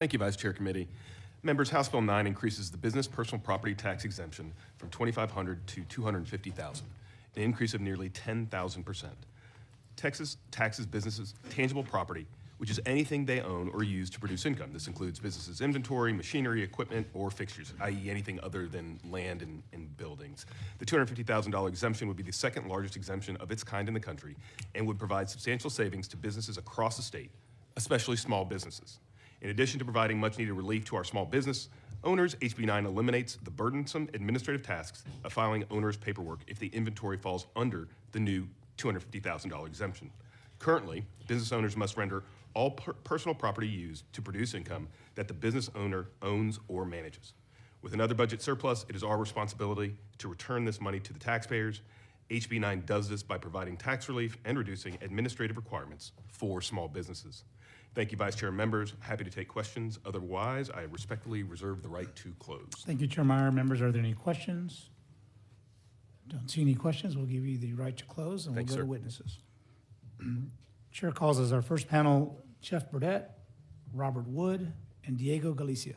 Thank you, Vice Chair Committee. Members, House Bill 9 increases the business personal property tax exemption from $2,500 to $250,000, an increase of nearly 10,000%. Texas taxes businesses' tangible property, which is anything they own or use to produce income. This includes businesses' inventory, machinery, equipment, or fixtures, i.e. anything other than land and buildings. The $250,000 exemption would be the second largest exemption of its kind in the country and would provide substantial savings to businesses across the state, especially small businesses. In addition to providing much-needed relief to our small business owners, HB9 eliminates the burdensome administrative tasks of filing owners' paperwork if the inventory falls under the new $250,000 exemption. Currently, business owners must render all personal property used to produce income that the business owner owns or manages. With another budget surplus, it is our responsibility to return this money to the taxpayers. HB9 does this by providing tax relief and reducing administrative requirements for small businesses. Thank you, Vice Chair and members. Happy to take questions. Otherwise, I respectfully reserve the right to close. Thank you, Chair Meyer. Members, are there any questions? Don't see any questions. We'll give you the right to close, and we'll go to witnesses. Chair calls as our first panel Jeff Burdett, Robert Wood, and Diego Galicia.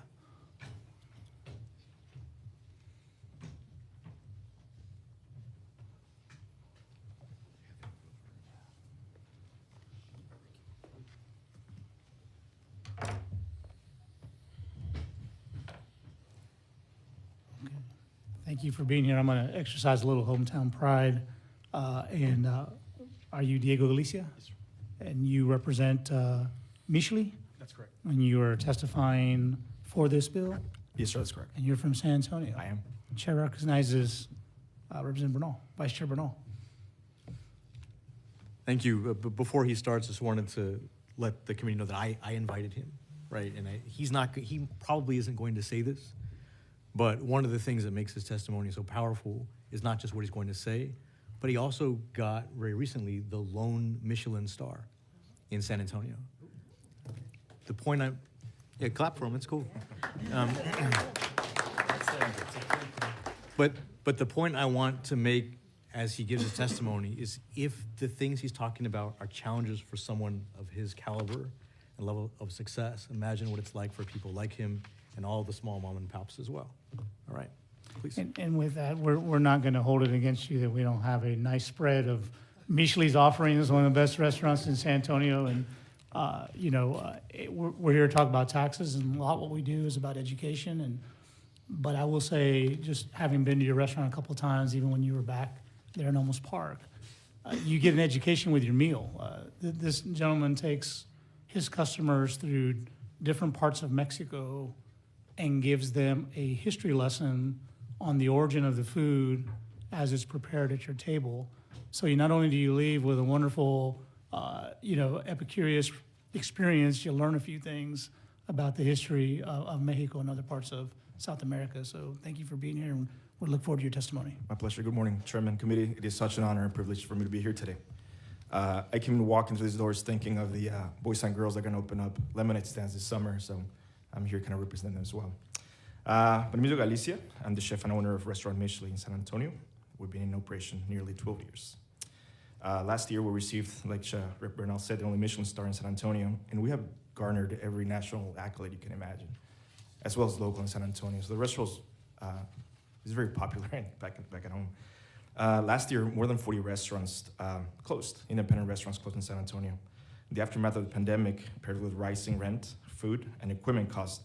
Thank you for being here. I'm going to exercise a little hometown pride. Are you Diego Galicia? Yes, sir. And you represent Michelli? That's correct. And you are testifying for this bill? Yes, sir, that's correct. And you're from San Antonio? I am. Chair recognizes Representative Bernal, Vice Chair Bernal. Thank you. Before he starts, just wanted to let the committee know that I invited him, right? And he probably isn't going to say this, but one of the things that makes his testimony so powerful is not just what he's going to say, but he also got very recently the lone Michelin star in San Antonio. The point yeah, clap for him, it's cool. But the point I want to make as he gives his testimony is if the things he's talking about are challenges for someone of his caliber and level of success, imagine what it's like for people like him and all the small mom and pops as well. All right, please. And with that, we're not going to hold it against you that we don't have a nice spread of Micheli's offering as one of the best restaurants in San Antonio. And, we're here to talk about taxes, and a lot what we do is about education. But I will say, just having been to your restaurant a couple of times, even when you were back there in Olmos Park, you get an education with your meal. This gentleman takes his customers through different parts of Mexico and gives them a history lesson on the origin of the food as it's prepared at your table. So not only do you leave with a wonderful, Epicurious experience, you learn a few things about the history of Mexico and other parts of South America. So thank you for being here, and we look forward to your testimony. My pleasure. Good morning, Chairman, Committee. It is such an honor and privilege for me to be here today. I came walking through these doors thinking of the boys and girls that are going to open up lemonade stands this summer, so I'm here kind of representing them as well. My name is Galicia. I'm the chef and owner of Restaurant Michelin in San Antonio. We've been in operation nearly 12 years. Last year, we received, like Rep. Bernal said, the only Michelin star in San Antonio, and we have garnered every national accolade you can imagine, as well as local in San Antonio. So the restaurant is very popular back at home. Last year, more than 40 restaurants closed, independent restaurants closed in San Antonio. The aftermath of the pandemic, paired with rising rent, food, and equipment costs,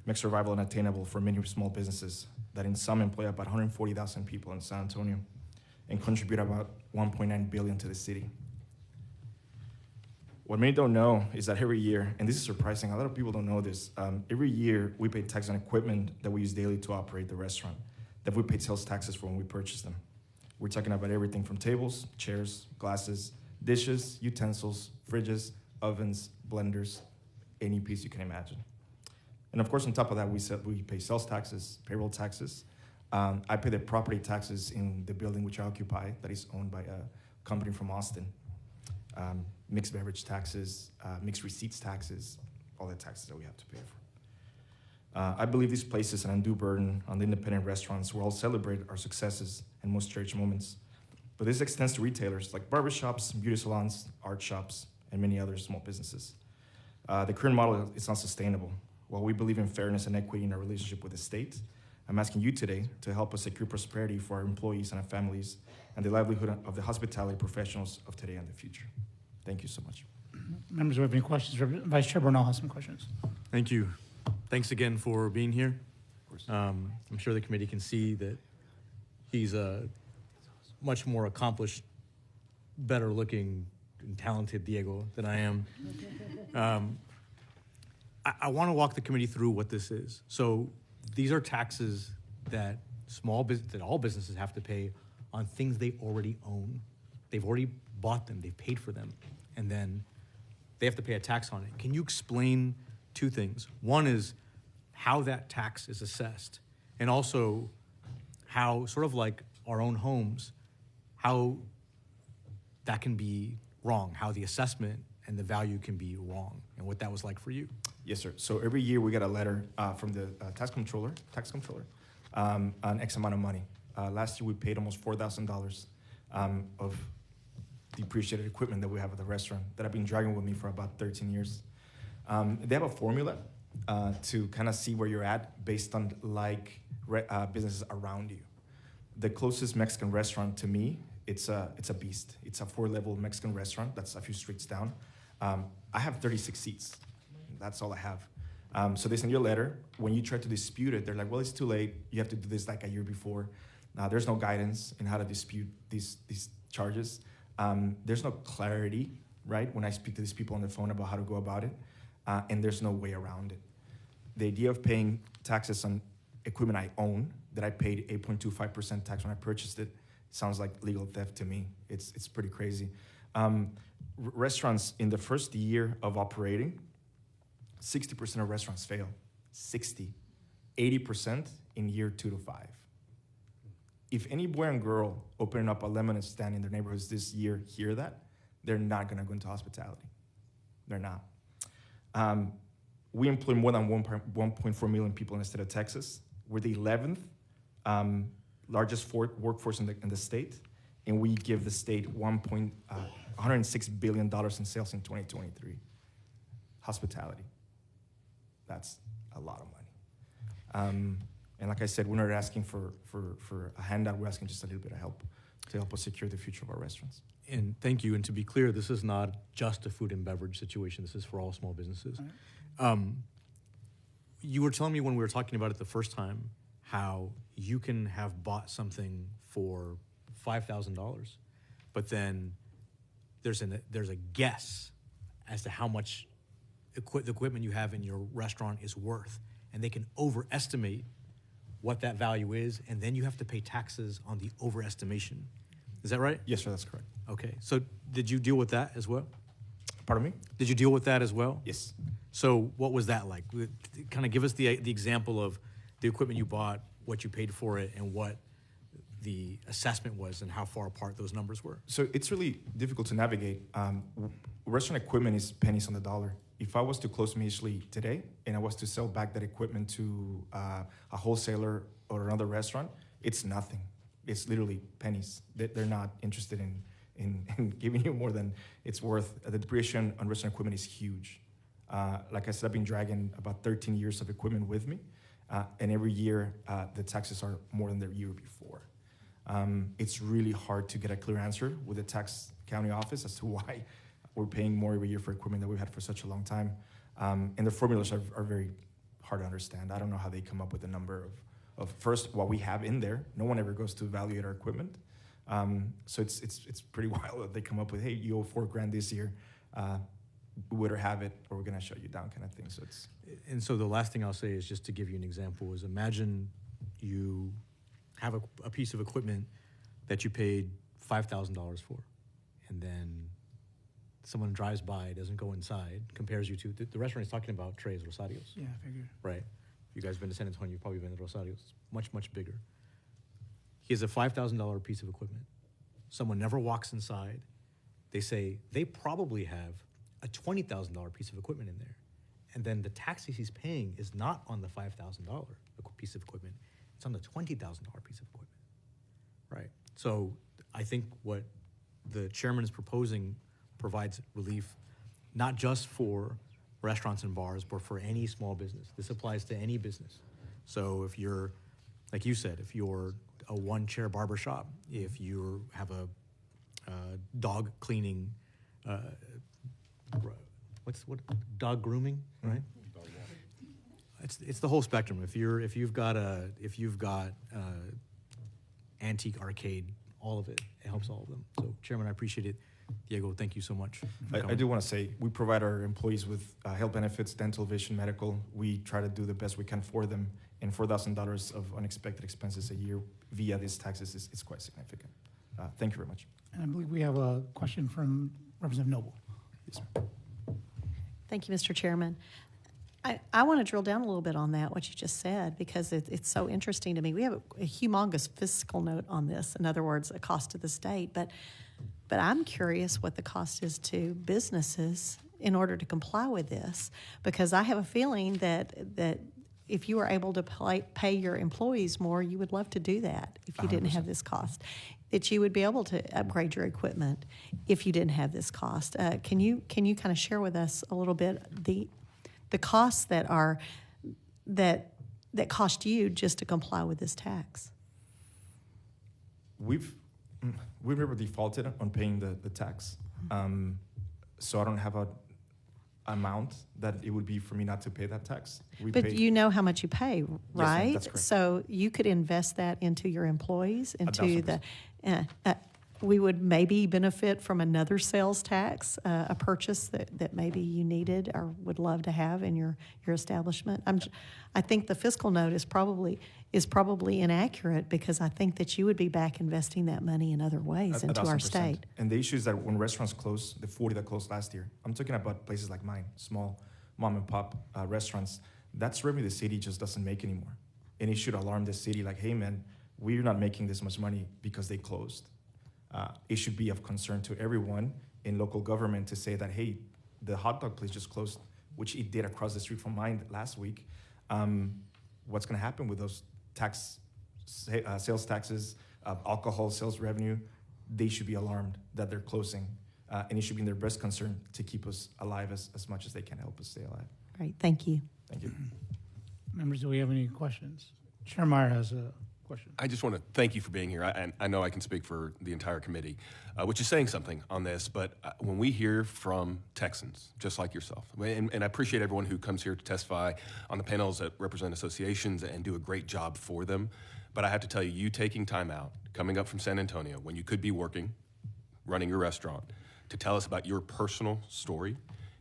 makes survival unattainable for many small businesses that in some employ about 140,000 people in San Antonio and contribute about $1.9 billion to the city. What many don't know is that every year, and this is surprising, a lot of people don't know this, every year we pay tax on equipment that we use daily to operate the restaurant, that we pay sales taxes for when we purchase them. We're talking about everything from tables, chairs, glasses, dishes, utensils, fridges, ovens, blenders, any piece you can imagine. And of course, on top of that, we pay sales taxes, payroll taxes. I pay the property taxes in the building which I occupy that is owned by a company from Austin. Mixed beverage taxes, mixed receipts taxes, all the taxes that we have to pay for. I believe this places an undue burden on the independent restaurants who all celebrate our successes and most cherished moments. But this extends to retailers like barbershops, beauty salons, art shops, and many other small businesses. The current model is not sustainable. While we believe in fairness and equity in our relationship with the state, I'm asking you today to help us secure prosperity for our employees and our families and the livelihood of the hospitality professionals of today and the future. Thank you so much. Members, do we have any questions? Vice Chair Bernal has some questions. Thank you. Thanks again for being here. I'm sure the committee can see that he's a much more accomplished, better looking and talented Diego than I am. I want to walk the committee through what this is. So these are taxes that that all businesses have to pay on things they already own. They've already bought them, they've paid for them, and then they have to pay a tax on it. Can you explain two things? One is how that tax is assessed, and also how, sort of like our own homes, how that can be wrong, how the assessment and the value can be wrong, and what that was like for you. Yes, sir. So every year we get a letter from the tax controller, on X amount of money. Last year we paid almost $4,000 of depreciated equipment that we have at the restaurant that I've been dragging with me for about 13 years. They have a formula to kind of see where you're at based on businesses around you. The closest Mexican restaurant to me, it's a beast. It's a 4-level Mexican restaurant that's a few streets down. I have 36 seats. That's all I have. So they send you a letter. When you try to dispute it, they're like, well, it's too late. You have to do this like a year before. There's no guidance in how to dispute these charges. There's no clarity, right, when I speak to these people on the phone about how to go about it, and there's no way around it. The idea of paying taxes on equipment I own, that I paid 8.25% tax when I purchased it, sounds like legal theft to me. It's pretty crazy. Restaurants, in the first year of operating, 60% of restaurants fail. 80% in year 2 to 5. If any boy and girl opening up a lemonade stand in their neighborhoods this year hear that, they're not gonna go into hospitality. They're not. We employ more than 1.4 million people in the state of Texas. We're the 11th largest workforce in the state, and we give the state $106 billion in sales in 2023. Hospitality. That's a lot of money. And like I said, we're not asking for a handout. We're asking just a little bit of help to help us secure the future of our restaurants. And thank you. And to be clear, this is not just a food and beverage situation. This is for all small businesses. Right. You were telling me when we were talking about it the first time how you can have bought something for $5,000, but then there's a guess as to how much the equipment you have in your restaurant is worth, and they can overestimate what that value is, and then you have to pay taxes on the overestimation. Is that right? Yes, sir, that's correct. Okay, so did you deal with that as well? Pardon me? Did you deal with that as well? Yes. So what was that like? Kind of give us the example of the equipment you bought, what you paid for it, and what the assessment was, and how far apart those numbers were. So it's really difficult to navigate. Restaurant equipment is pennies on the dollar. If I was to close Measly today and I was to sell back that equipment to a wholesaler or another restaurant, it's nothing. It's literally pennies. They're not interested in giving you more than it's worth. The depreciation on restaurant equipment is huge. Like I said, I've been dragging about 13 years of equipment with me, and every year the taxes are more than the year before. It's really hard to get a clear answer with the tax county office as to why we're paying more every year for equipment that we've had for such a long time. And the formulas are very hard to understand. I don't know how they come up with the number of first, what we have in there. No one ever goes to evaluate our equipment. So it's pretty wild that they come up with, hey, you owe $4,000 this year. We would have it, or we're gonna shut you down, kind of thing. And so the last thing I'll say is, just to give you an example, is imagine you have a piece of equipment that you paid $5,000 for, and then someone drives by, doesn't go inside, compares you to, the restaurant is talking about Tres Rosarios. Yeah, I figured. Right. If you guys have been to San Antonio, you've probably been to Rosarios. It's much, much bigger. He has a $5,000 piece of equipment. Someone never walks inside. They say they probably have a $20,000 piece of equipment in there. And then the taxes he's paying is not on the $5,000 piece of equipment. It's on the $20,000 piece of equipment. Right. So I think what the chairman is proposing provides relief, not just for restaurants and bars, but for any small business. This applies to any business. So if you're, like you said, if you're a one-chair barber shop, if you have a dog cleaning, dog grooming, right? It's the whole spectrum. If you've got antique arcade, all of it helps all of them. So Chairman, I appreciate it. Diego, thank you so much. I do want to say, we provide our employees with health benefits, dental, vision, medical. We try to do the best we can for them, and $4,000 of unexpected expenses a year via these taxes is quite significant. Thank you very much. And I believe we have a question from Representative Noble. Yes, sir. Thank you, Mr. Chairman. I want to drill down a little bit on that, what you just said, because it's so interesting to me. We have a humongous fiscal note on this, in other words, a cost to the state, but I'm curious what the cost is to businesses in order to comply with this, because I have a feeling that if you were able to pay your employees more, you would love to do that if you didn't have this cost. That you would be able to upgrade your equipment if you didn't have this cost. Can you kind of share with us a little bit the costs that cost you just to comply with this tax? We've never defaulted on paying the tax, so I don't have a amount that it would be for me not to pay that tax. But you know how much you pay, right? that's correct. So you could invest that into your employees, into the. 1,000%. We would maybe benefit from another sales tax, a purchase that maybe you needed or would love to have in your establishment. I think the fiscal note is probably inaccurate, because I think that you would be back investing that money in other ways into our 1,000%. state. And the issue is that when restaurants close, the 40 that closed last year, I'm talking about places like mine, small mom and pop restaurants, that's revenue the city just doesn't make anymore. And it should alarm the city like, hey man, we're not making this much money because they closed. It should be of concern to everyone in local government to say that, hey, the hot dog place just closed, which it did across the street from mine last week. What's going to happen with those sales taxes, alcohol sales revenue? They should be alarmed that they're closing, and it should be in their best concern to keep us alive as much as they can help us stay alive. Great, thank you. Thank you. Members, do we have any questions? Chair Meyer has a question. I just want to thank you for being here. I know I can speak for the entire committee, which is saying something on this, but when we hear from Texans, just like yourself, and I appreciate everyone who comes here to testify on the panels that represent associations and do a great job for them, but I have to tell you, you taking time out, coming up from San Antonio, when you could be working, running your restaurant, to tell us about your personal story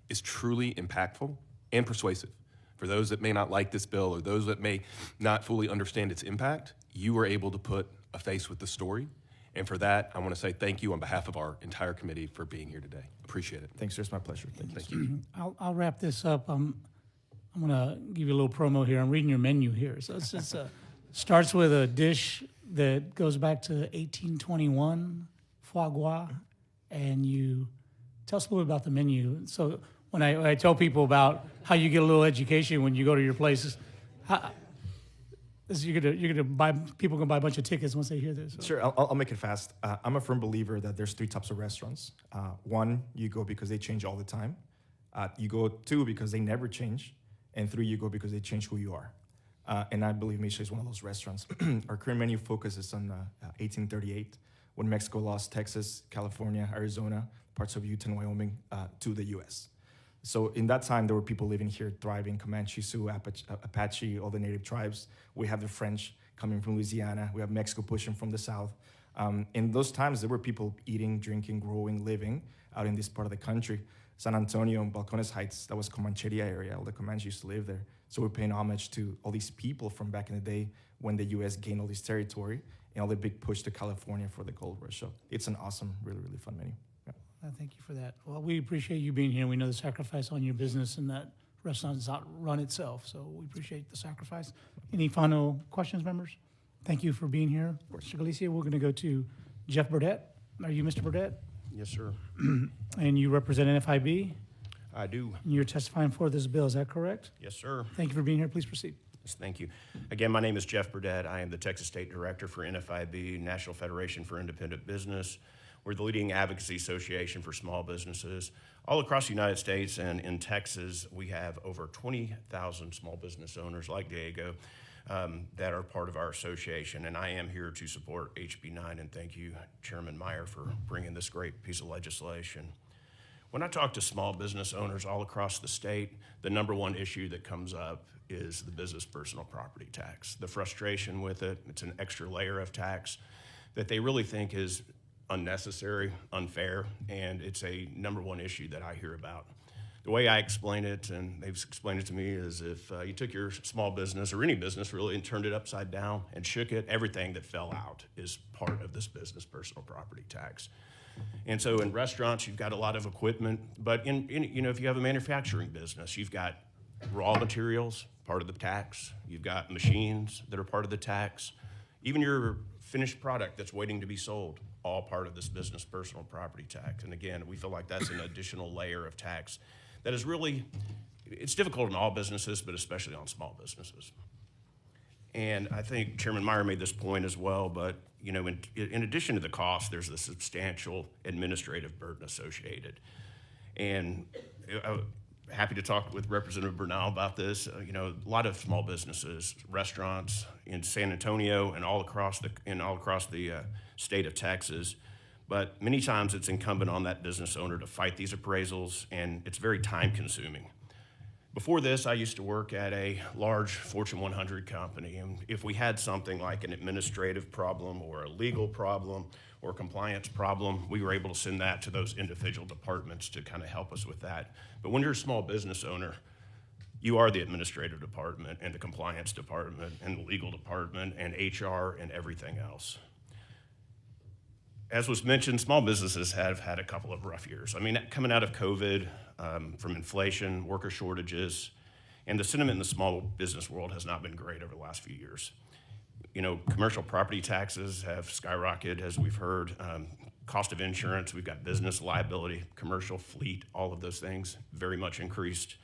is truly impactful and persuasive. For those that may not like this bill or those that may not fully understand its impact, you were able to put a face with the story. And for that, I want to say thank you on behalf of our entire committee for being here today. Appreciate it. Thanks, sir. It's my pleasure. Thank you. I'll wrap this up. I'm going to give you a little promo here. I'm reading your menu here. So it's starts with a dish that goes back to 1821, foie gras, and you tell us a little bit about the menu. So when I tell people about how you get a little education when you go to your places, you're gonna buy, people can buy a bunch of tickets once they hear this. So. Sure, I'll make it fast. I'm a firm believer that there's three types of restaurants. One, you go because they change all the time. You go two, because they never change. And three, you go because they change who you are. And I believe Misha is one of those restaurants. Our current menu focuses on 1838, when Mexico lost Texas, California, Arizona, parts of Utah and Wyoming to the U.S. So in that time, there were people living here, thriving, Comanche, Sioux, Apache, all the native tribes. We have the French coming from Louisiana. We have Mexico pushing from the south. In those times, there were people eating, drinking, growing, living out in this part of the country. San Antonio, Balcones Heights, that was Comancheria area. All the Comanche used to live there. So we're paying homage to all these people from back in the day when the U.S. gained all this territory and all the big push to California for the gold rush. So it's an awesome, really, really fun menu. Yeah. Thank you for that. Well, we appreciate you being here. We know the sacrifice on your business and that restaurant does not run itself, so we appreciate the sacrifice. Any final questions, members? Thank you for being here. Mr. Galicia, we're going to go to Jeff Burdett. Are you Mr. Burdett? Yes, sir. And you represent NFIB? I do. And you're testifying for this bill, is that correct? Yes, sir. Thank you for being here. Please proceed. Yes, thank you. Again, my name is Jeff Burdett. I am the Texas State Director for NFIB, National Federation for Independent Business. We're the leading advocacy association for small businesses. All across the United States and in Texas, we have over 20,000 small business owners like Diego that are part of our association. And I am here to support HB9, and thank you, Chairman Meyer, for bringing this great piece of legislation. When I talk to small business owners all across the state, the number one issue that comes up is the business personal property tax. The frustration with it, it's an extra layer of tax that they really think is unnecessary, unfair, and it's a number one issue that I hear about. The way I explain it, and they've explained it to me, is if you took your small business, or any business really, and turned it upside down and shook it, everything that fell out is part of this business personal property tax. And so in restaurants, you've got a lot of equipment, but if you have a manufacturing business, you've got raw materials, part of the tax. You've got machines that are part of the tax. Even your finished product that's waiting to be sold, all part of this business personal property tax. And again, we feel like that's an additional layer of tax that is really, it's difficult in all businesses, but especially on small businesses. And I think Chairman Meyer made this point as well, but in addition to the cost, there's the substantial administrative burden associated. And I'm happy to talk with Representative Bernal about this. A lot of small businesses, restaurants in San Antonio and all across the state of Texas, but many times it's incumbent on that business owner to fight these appraisals, and it's very time consuming. Before this, I used to work at a large Fortune 100 company, and if we had something like an administrative problem or a legal problem or a compliance problem, we were able to send that to those individual departments to kind of help us with that. But when you're a small business owner, you are the administrative department and the compliance department and the legal department and HR and everything else. As was mentioned, small businesses have had a couple of rough years. I mean, coming out of COVID, from inflation, worker shortages, and the sentiment in the small business world has not been great over the last few years. Commercial property taxes have skyrocketed, as we've heard. Cost of insurance, we've got business liability, commercial fleet, all of those things very much increased.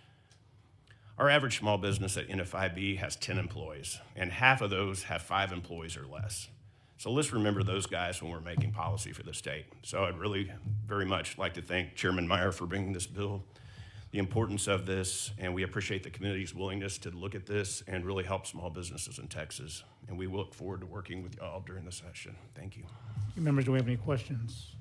Our average small business at NFIB has 10 employees, and half of those have 5 employees or less. So let's remember those guys when we're making policy for the state. So I'd really very much like to thank Chairman Meyer for bringing this bill, the importance of this, and we appreciate the community's willingness to look at this and really help small businesses in Texas. And we look forward to working with y'all during the session. Thank you. Members, do we have any questions?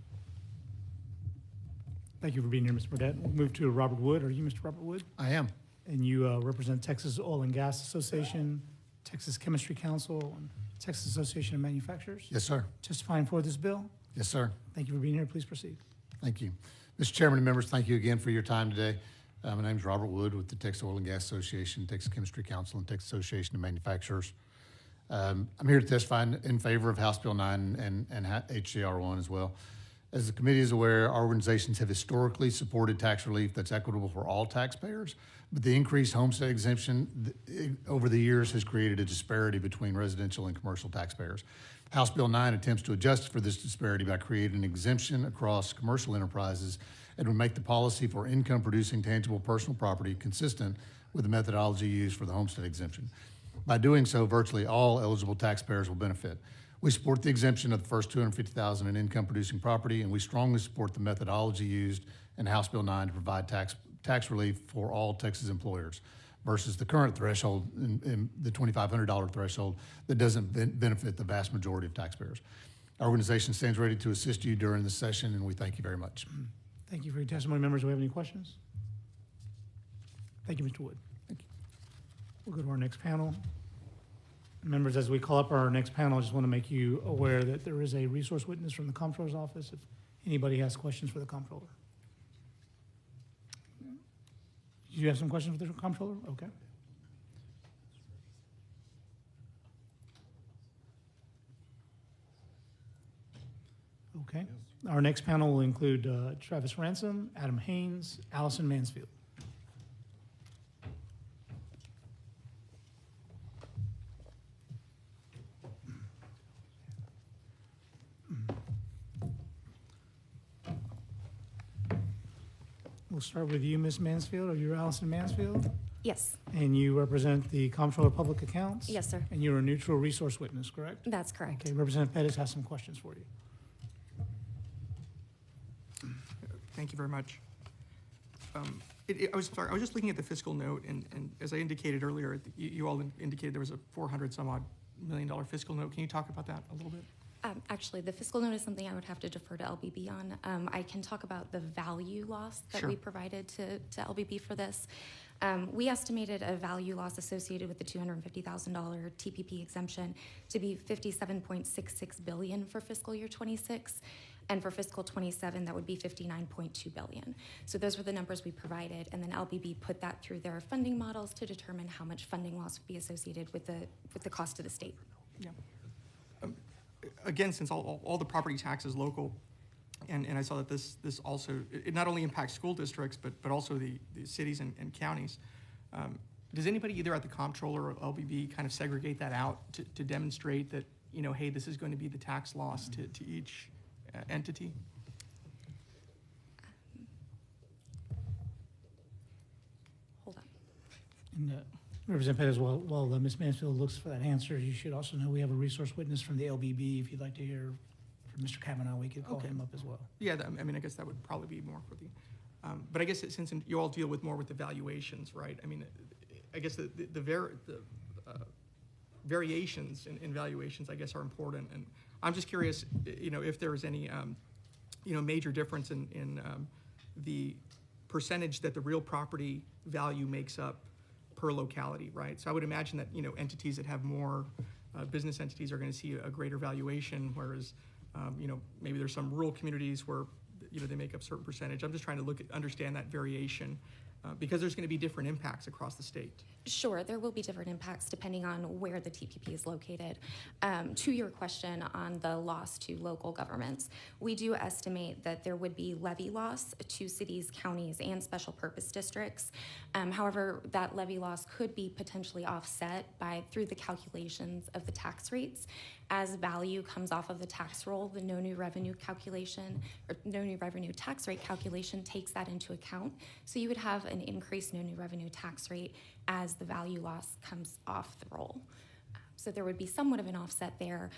Thank you for being here, Mr. Burdett. We'll move to Robert Wood. Are you Mr. Robert Wood? I am. And you represent Texas Oil and Gas Association, Texas Chemistry Council, and Texas Association of Manufacturers. Yes, sir. Testifying for this bill. Yes, sir. Thank you for being here. Please proceed. Thank you. Mr. Chairman and members, thank you again for your time today. My name is Robert Wood with the Texas Oil and Gas Association, Texas Chemistry Council, and Texas Association of Manufacturers. I'm here to testify in favor of House Bill 9 and HJR 1 as well. As the committee is aware, our organizations have historically supported tax relief that's equitable for all taxpayers, but the increased homestead exemption over the years has created a disparity between residential and commercial taxpayers. House Bill 9 attempts to adjust for this disparity by creating an exemption across commercial enterprises and would make the policy for income-producing tangible personal property consistent with the methodology used for the homestead exemption. By doing so, virtually all eligible taxpayers will benefit. We support the exemption of the first $250,000 in income-producing property, and we strongly support the methodology used in House Bill 9 to provide tax relief for all Texas employers versus the current threshold, in the $2,500 threshold, that doesn't benefit the vast majority of taxpayers. Our organization stands ready to assist you during this session, and we thank you very much. Thank you for your testimony. Members, do we have any questions? Thank you, Mr. Wood. Thank you. We'll go to our next panel. Members, as we call up our next panel, I just want to make you aware that there is a resource witness from the Comptroller's office if anybody has questions for the Comptroller. Do you have some questions for the Comptroller? Okay. Okay. Our next panel will include Travis Ransom, Adam Haynes, Allison Mansfield. We'll start with you, Ms. Mansfield. Are you Allison Mansfield? Yes, And you represent the Comptroller of Public Accounts? yes, sir. And you're a neutral resource witness, correct? That's correct. Okay, Representative Pettis has some questions for you. Thank you very much. I was just looking at the fiscal note, and as I indicated earlier, you all indicated there was a $400-some-odd million fiscal note. Can you talk about that a little bit? Actually, the fiscal note is something I would have to defer to LBB on. I can talk about the value loss that Sure. we provided to LBB for this. We estimated a value loss associated with the $250,000 TPP exemption to be $57.66 billion for fiscal year 26. And for fiscal 27, that would be $59.2 billion. So those were the numbers we provided, and then LBB put that through their funding models to determine how much funding loss would be associated with the cost to the state. Yeah. Again, since all the property tax is local, and I saw that this also, it not only impacts school districts, but also the cities and counties. Does anybody either at the comptroller or LBB kind of segregate that out to demonstrate that, hey, this is going to be the tax loss to each entity? Hold on. And Representative Pettis, while Ms. Mansfield looks for that answer, you should also know we have a resource witness from the LBB. If you'd like to hear from Mr. Kavanaugh, we could call Okay. him up as well. Yeah, I mean, I guess that would probably be more for the, but I guess since you all deal with more with the valuations, right? I mean, I guess the variations in valuations, I guess, are important. And I'm just curious, if there is any, major difference in the percentage that the real property value makes up per locality, right? So I would imagine that, entities that have more, business entities are going to see a greater valuation, whereas, maybe there's some rural communities where, they make up a certain percentage. I'm just trying to understand that variation, because there's going to be different impacts across the state. Sure, there will be different impacts depending on where the TPP is located. To your question on the loss to local governments, we do estimate that there would be levy loss to cities, counties, and special purpose districts. However, that levy loss could be potentially offset through the calculations of the tax rates. As value comes off of the tax roll, the no new revenue calculation or no new revenue tax rate calculation takes that into account. So you would have an increased no new revenue tax rate as the value loss comes off the roll. So there would be somewhat of an offset there.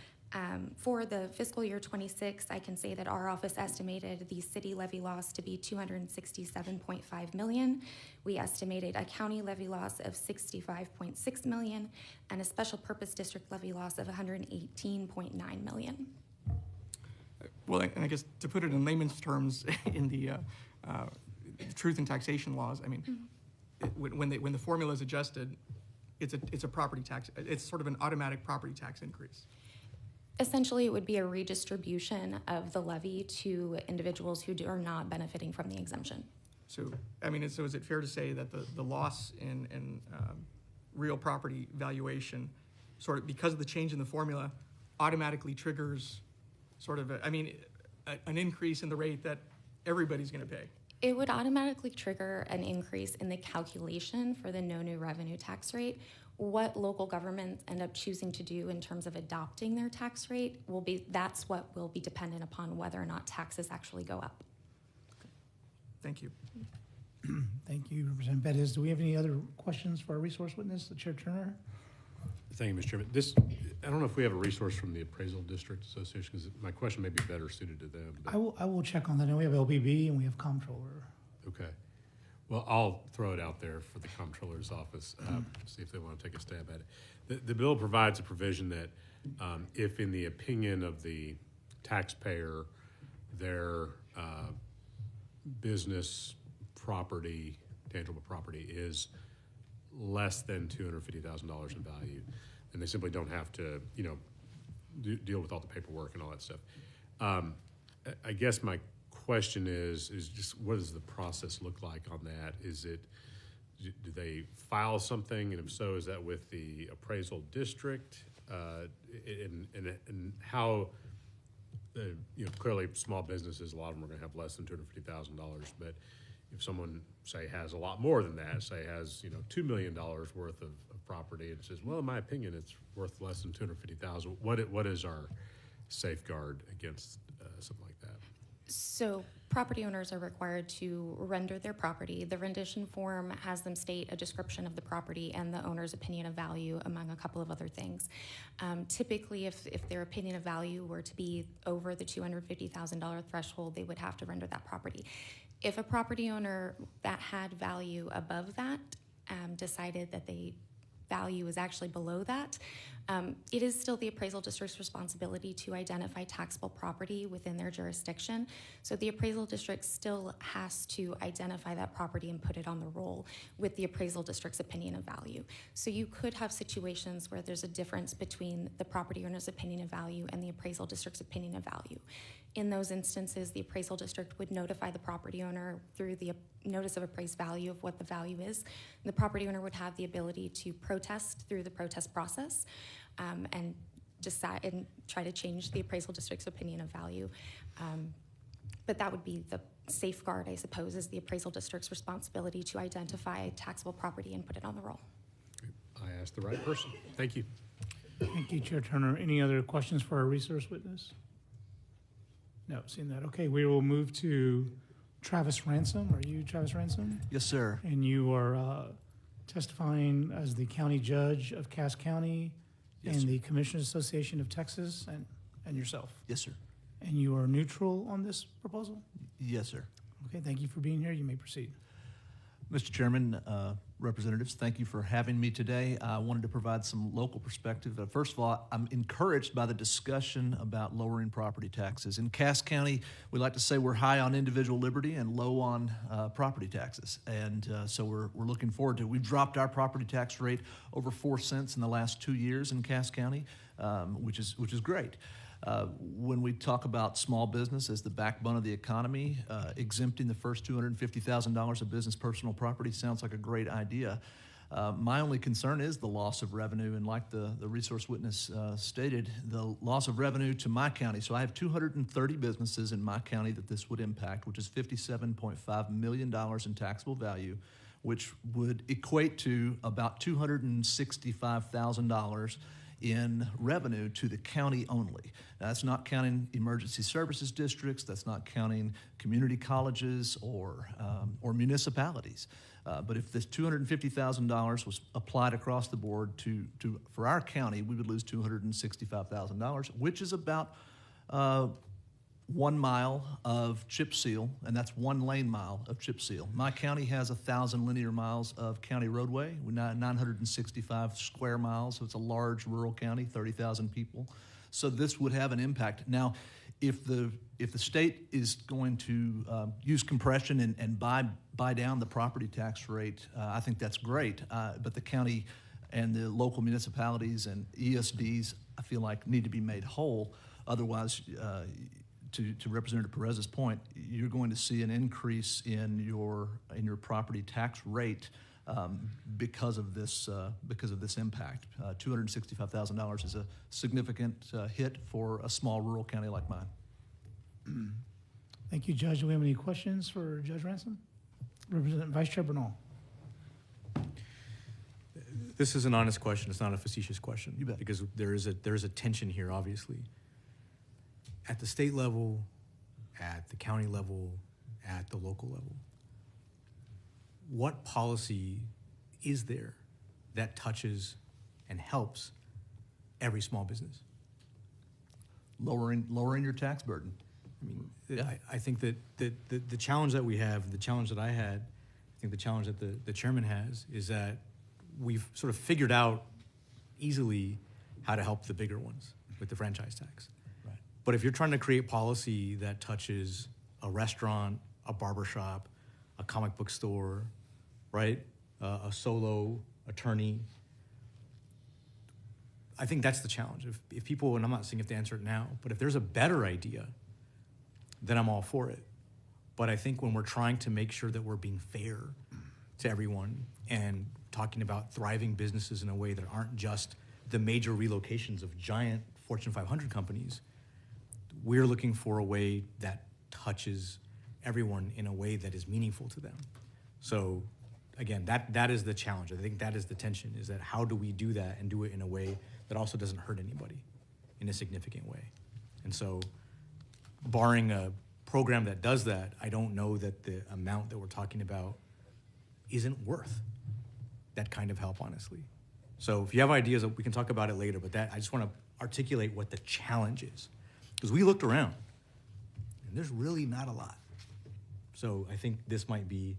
For the fiscal year 26, I can say that our office estimated the city levy loss to be $267.5 million. We estimated a county levy loss of $65.6 million and a special purpose district levy loss of $118.9 million. Well, and I guess to put it in layman's terms, in the truth in taxation laws, I mean, when the formula is adjusted, it's a property tax. It's sort of an automatic property tax increase. Essentially, it would be a redistribution of the levy to individuals who are not benefiting from the exemption. So, I mean, so is it fair to say that the loss in real property valuation, sort of because of the change in the formula, automatically triggers sort of, an increase in the rate that everybody's going to pay? It would automatically trigger an increase in the calculation for the no new revenue tax rate. What local governments end up choosing to do in terms of adopting their tax rate that's what will be dependent upon whether or not taxes actually go up. Thank you. Thank you, Representative Pettis. Do we have any other questions for our resource witness, the Chair Turner? Thank you, Mr. Chairman. I don't know if we have a resource from the Appraisal District Association, because my question may be better suited to them. But, I will check on that. I know we have LBB and we have comptroller. okay. Well, I'll throw it out there for the comptroller's office, see if they want to take a stab at it. The bill provides a provision that if in the opinion of the taxpayer, their business property, tangible property, is less than $250,000 in value, and they simply don't have to, deal with all the paperwork and all that stuff. I guess my question is just what does the process look like on that? Do they file something, and if so, is that with the appraisal district? And how? Clearly, small businesses, a lot of them are going to have less than $250,000, but if someone, say, has a lot more than that, say has, $2 million worth of property, and says, well, in my opinion, it's worth less than $250,000, what is our safeguard against something like that? So property owners are required to render their property. The rendition form has them state a description of the property and the owner's opinion of value, among a couple of other things. Typically, if their opinion of value were to be over the $250,000 threshold, they would have to render that property. If a property owner that had value above that decided that the value is actually below that, it is still the appraisal district's responsibility to identify taxable property within their jurisdiction. So the appraisal district still has to identify that property and put it on the roll with the appraisal district's opinion of value. So you could have situations where there's a difference between the property owner's opinion of value and the appraisal district's opinion of value. In those instances, the appraisal district would notify the property owner through the notice of appraised value of what the value is. The property owner would have the ability to protest through the protest process and decide and try to change the appraisal district's opinion of value. But that would be the safeguard, I suppose, is the appraisal district's responsibility to identify taxable property and put it on the roll. I asked the right person. Thank you. Thank you, Chair Turner. Any other questions for our resource witness? No, seeing that. Okay, we will move to Travis Ransom. Are you Travis Ransom? Yes, sir. And you are testifying as the county judge of Cass County Yes, and sir. the Commissioners Association of Texas and yourself. Yes, sir. And you are neutral on this proposal? Yes, sir. Okay, thank you for being here. You may proceed. Mr. Chairman, representatives, thank you for having me today. I wanted to provide some local perspective. First of all, I'm encouraged by the discussion about lowering property taxes. In Cass County, we like to say we're high on individual liberty and low on property taxes. And so we're looking forward to it. We've dropped our property tax rate over 4 cents in the last 2 years in Cass County, which is great. When we talk about small business as the backbone of the economy, exempting the first $250,000 of business personal property sounds like a great idea. My only concern is the loss of revenue, and like the resource witness stated, the loss of revenue to my county. So I have 230 businesses in my county that this would impact, which is $57.5 million in taxable value, which would equate to about $265,000 in revenue to the county only. Now, that's not counting emergency services districts, that's not counting community colleges or municipalities. But if this $250,000 was applied across the board for our county, we would lose $265,000, which is about 1 mile of chip seal, and that's 1 lane mile of chip seal. My county has 1,000 linear miles of county roadway, with 965 square miles, so it's a large rural county, 30,000 people. So this would have an impact. Now, if the state is going to use compression and buy down the property tax rate, I think that's great. But the county and the local municipalities and ESDs, I feel like, need to be made whole. Otherwise, to Representative Perez's point, you're going to see an increase in your property tax rate because of this impact. $265,000 is a significant hit for a small rural county like mine. Thank you, Judge. Do we have any questions for Judge Ransom? Representative Vice Chair Bernal. This is an honest question. It's not a facetious question. You bet. Because there is a tension here, obviously. At the state level, at the county level, at the local level, what policy is there that touches and helps every small business? Lowering your tax burden. I mean, I think that the challenge that we have, the challenge that I had, I think the challenge that the chairman has, is that we've sort of figured out easily how to help the bigger ones with the franchise tax. Right. But if you're trying to create policy that touches a restaurant, a barbershop, a comic book store, right, a solo attorney, I think that's the challenge. If people, and I'm not saying if they answer it now, but if there's a better idea, then I'm all for it. But I think when we're trying to make sure that we're being fair to everyone and talking about thriving businesses in a way that aren't just the major relocations of giant Fortune 500 companies, we're looking for a way that touches everyone in a way that is meaningful to them. So again, that is the challenge. I think that is the tension, is that how do we do that and do it in a way that also doesn't hurt anybody in a significant way? And so barring a program that does that, I don't know that the amount that we're talking about isn't worth that kind of help, honestly. So if you have ideas, we can talk about it later, but I just want to articulate what the challenge is. Because we looked around, and there's really not a lot. So I think this might be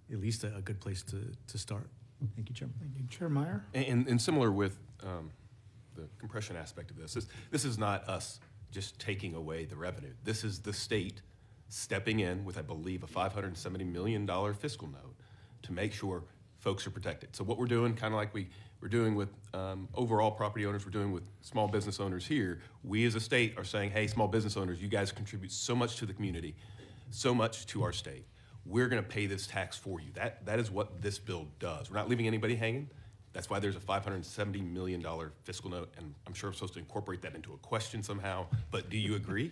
at least a good place to start. Thank you, Chairman. Thank you. Chair Meyer? And similar with the compression aspect of this is not us just taking away the revenue. This is the state stepping in with, I believe, a $570 million fiscal note to make sure folks are protected. So what we're doing, kind of like we're doing with overall property owners, we're doing with small business owners here, we as a state are saying, hey, small business owners, you guys contribute so much to the community, so much to our state. We're gonna pay this tax for you. That is what this bill does. We're not leaving anybody hanging. That's why there's a $570 million fiscal note, and I'm sure I'm supposed to incorporate that into a question somehow, but do you agree?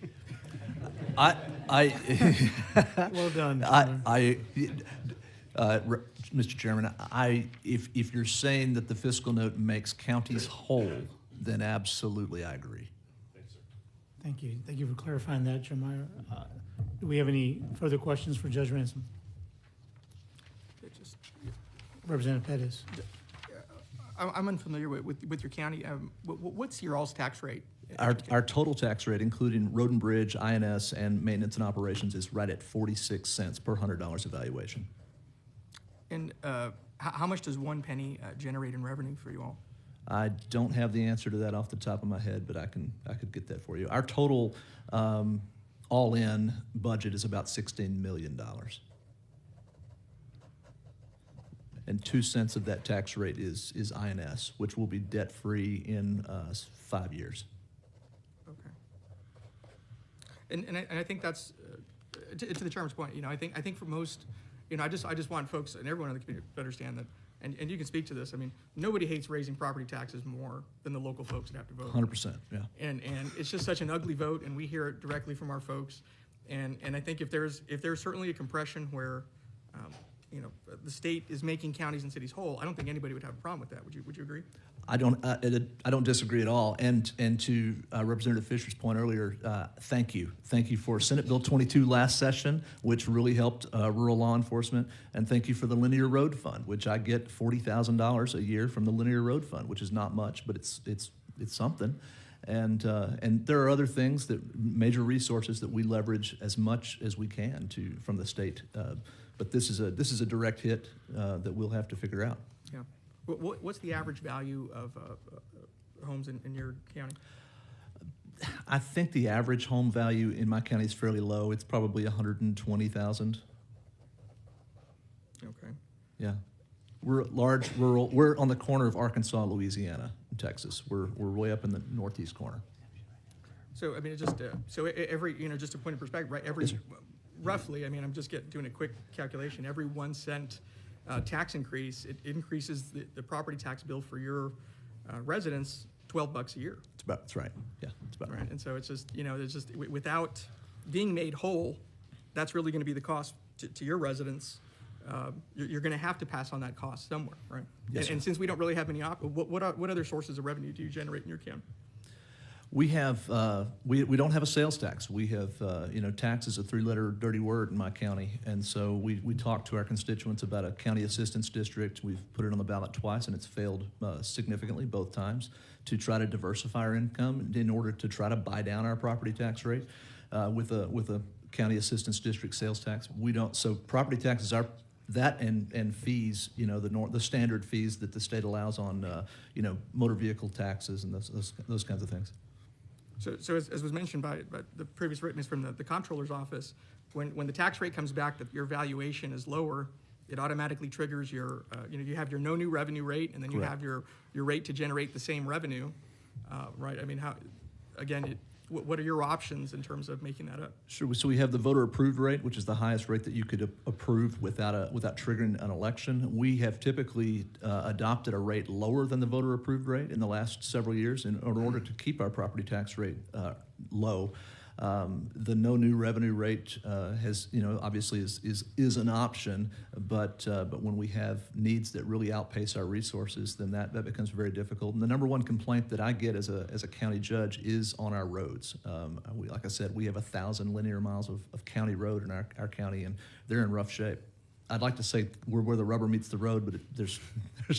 I Well done. Mr. Chairman, if you're saying that the fiscal note makes counties whole, then absolutely I agree. Thank you. Thank you for clarifying that, Chair Meyer. Do we have any further questions for Judge Ransom? It just- Representative Pettis? I'm unfamiliar with your county. What's your all's tax rate? Our total tax rate, including road and bridge, INS, and maintenance and operations, is right at 46 cents per $100 evaluation. And how much does 1 penny generate in revenue for you all? I don't have the answer to that off the top of my head, but I could get that for you. Our total all-in budget is about $16 million. And 2 cents of that tax rate is INS, which will be debt-free in 5 years. Okay. And I think that's to the chairman's point. I think for most, I just want folks and everyone in the community to understand that. And you can speak to this. I mean, nobody hates raising property taxes more than the local folks that have to vote. 100%, yeah. And it's just such an ugly vote, and we hear it directly from our folks. And I think if there's certainly a compression where, the state is making counties and cities whole, I don't think anybody would have a problem with that. Would you agree? I don't disagree at all. And to Representative Fisher's point earlier, thank you. Thank you for Senate Bill 22 last session, which really helped rural law enforcement. And thank you for the Linear Road Fund, which I get $40,000 a year from the Linear Road Fund, which is not much, but it's something. And there are other things, major resources that we leverage as much as we can from the state. But this is a direct hit that we'll have to figure out. Yeah. What's the average value of homes in your county? I think the average home value in my county is fairly low. It's probably $120,000. Okay. Yeah, we're large rural. We're on the corner of Arkansas, Louisiana, and Texas. We're way up in the northeast corner. So I mean, it just so every just a point of perspective, right? Every Yes, sir. roughly, I mean, I'm just doing a quick calculation. Every 1 cent tax increase, it increases the property tax bill for your residents $12 a year. That's right. Yeah, it's about right. Right, and so it's just without being made whole, that's really going to be the cost to your residents. You're going to have to pass on that cost somewhere, right? Yes, and since we don't really have any, what other sources of revenue do you generate in your county? We have we don't have a sales tax. We have tax is a 3-letter dirty word in my county, and so we talk to our constituents about a county assistance district. We've put it on the ballot twice, and it's failed significantly both times to try to diversify our income in order to try to buy down our property tax rate with a county assistance district sales tax. We don't. So property taxes are that and fees, the standard fees that the state allows on motor vehicle taxes and those kinds of things. So as was mentioned by the previous witness from the comptroller's office, when the tax rate comes back that your valuation is lower, it automatically triggers your, you have your no new revenue rate, and then you Correct. have your rate to generate the same revenue, right? I mean, what are your options in terms of making that up? Sure. So we have the voter approved rate, which is the highest rate that you could approve without triggering an election. We have typically adopted a rate lower than the voter approved rate in the last several years in order to keep our property tax rate low. The no new revenue rate has, obviously is an option, but when we have needs that really outpace our resources, then that becomes very difficult. And the number one complaint that I get as a county judge is on our roads. Like I said, we have 1,000 linear miles of county road in our county, and they're in rough shape. I'd like to say we're where the rubber meets the road, but there's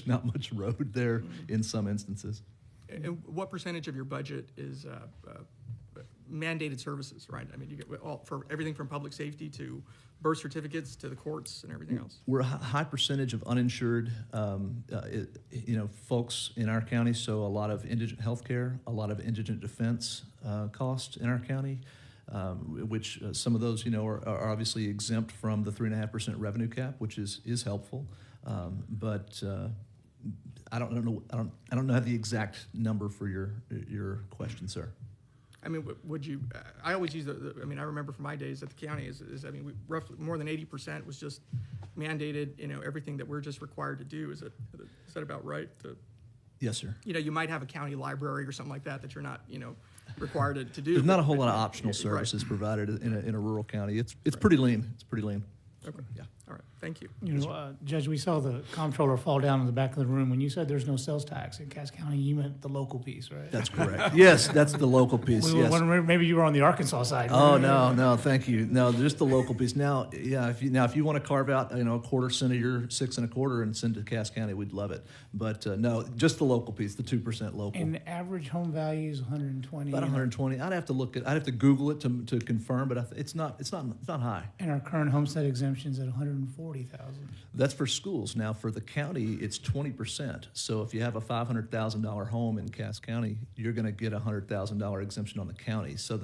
not much road there in some instances. And what percentage of your budget is mandated services, right? I mean, you get all for everything from public safety to birth certificates to the courts and everything else? We're a high percentage of uninsured, folks in our county, so a lot of indigent healthcare, a lot of indigent defense costs in our county, which some of those, are obviously exempt from the 3.5% revenue cap, which is helpful. But I don't know the exact number for your question, sir. I mean, would you, I always use I mean, I remember from my days at the county we roughly more than 80% was just mandated, everything that we're just required to do. Is that about right? Yes, sir. You might have a county library or something like that you're not, required to do. There's not a whole but- lot of optional Right. services provided in a rural county. It's pretty lean. It's pretty lean. Okay, Yeah. all right, thank you. Judge, we saw the comptroller fall down in the back of the room. When you said there's no sales tax in Cass County, you meant the local piece, right? That's correct. Yes, that's the local piece. We were Yes. wondering, maybe you were on the Arkansas side. Oh, no, thank you. No, just the local piece. Now, yeah, if you want to carve out, a quarter cent of your 6 1/4 and send it to Cass County, we'd love it. But no, just the local piece, the 2% local. And the average home value is 120. About 120. I'd have to Google it to confirm, but it's not high. And our current homestead exemption's at 140,000. That's for schools. Now, for the county, it's 20%. So if you have a $500,000 home in Cass County, you're going to get a $100,000 exemption on the county. So